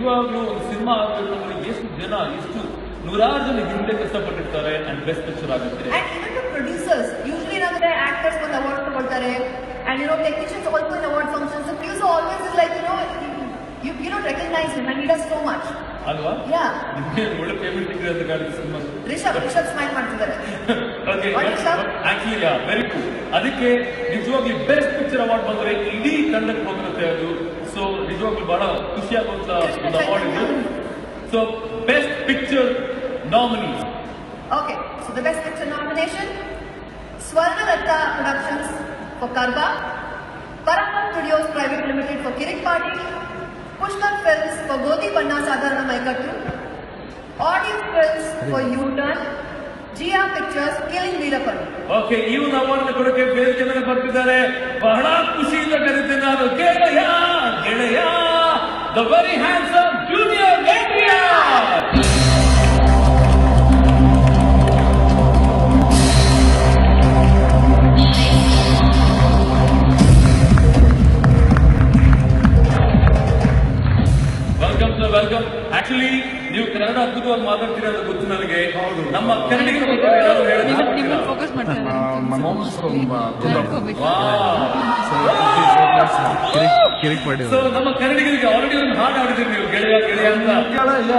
ನಿಜವಾಗ್ಲೂ ಒಂದು ಸಿನಿಮಾ ಆಗಬೇಕು ಅಂದ್ರೆ ಎಷ್ಟು ಜನ ಎಷ್ಟು ನೂರಾರು ಜನ ಹಿಂದೆ ಕಷ್ಟಪಟ್ಟಿರ್ತಾರೆ ಅಂಡ್ ಬೆಸ್ಟ್ ಪಿಕ್ಚರ್ ಆಗುತ್ತೆ. And even the producers, usually the actors ಬಂದು ಅವಾರ್ಡ್ ತಗೊಳ್ತಾರೆ, and technicians also in award functions. The producer always is like, you don't recognize him and he does so much. ಅಲ್ವಾ? Yeah. ನಿಮಗೆ ಒಳ್ಳೆ payment ಸಿಕ್ಕಿದೆ ಅಂತ ಕಾಣಿಸುತ್ತೆ cinema. Rishabh smile ಮಾಡ್ತಿದ್ದಾರೆ. Okay, actually very cool. ಅದಕ್ಕೆ ನಿಜವಾಗ್ಲೂ ಬೆಸ್ಟ್ ಪಿಕ್ಚರ್ ಅವಾರ್ಡ್ ಬಂದ್ರೆ ಇಡೀ ತಂಡಕ್ಕೆ ಹೋಗುತ್ತೆ ಅದು. ಸೊ ನಿಜವಾಗ್ಲೂ ಬಹಳ ಖುಷಿ ಆಗುವಂತ ಒಂದು ಅವಾರ್ಡ್ ಇದು. So best picture nominees. Okay, so the best picture nomination: Swarnadatta Productions for Karba, Paramount Studios Private Limited for Kirik Party, Pushkar Films for Godi Panna Sadharana Maikattu, Audience Films for U-Turn, GR Pictures Killing Veerappan. Okay, ಈ ಒಂದು award ಕೊಡಕ್ಕೆ ಬೇರೆ ಜನ ಬರ್ತಿದ್ದಾರೆ. ಬಹಳ ಖುಷಿಯಿಂದ ಕರೀತೀನಿ ನಾನು. ಗೆಳೆಯ ಗೆಳೆಯ the very handsome junior NTR. Welcome. Actually ನೀವು ಕನ್ನಡ ಅದ್ಭುತವಾಗಿ ಮಾತಾಡ್ತೀರಾ ಅಂತ ಗೊತ್ತು ನನಗೆ. ನಮ್ಮ ಕನ್ನಡಿಗರ ಬಗ್ಗೆ ಯಾರು ಹೇಳಿದ್ರು? My mom is from Kirik Party. So ನಮ್ಮ ಕನ್ನಡಿಗರಿಗೆ ಆಲ್ರೆಡಿ ಒಂದು ಹಾಡು ಹಾಡಿದ್ರಿ ನೀವು, ಗೆಳೆಯ ಗೆಳೆಯ ಅಂತ. ಗೆಳೆಯ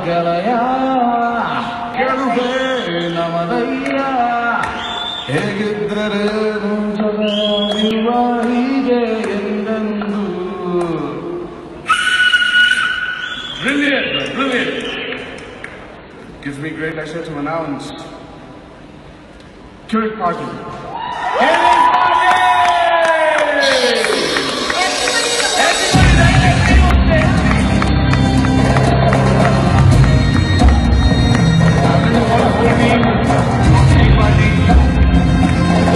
ಗೆಳೆಯ ಕೆಳುವೆ ನಮದಯ್ಯ ಹೇಗಿದ್ದರೆ ಹೀಗೆ ಎಂದೆಂದು. Brilliant. Gives me great pleasure to announce Kirik Party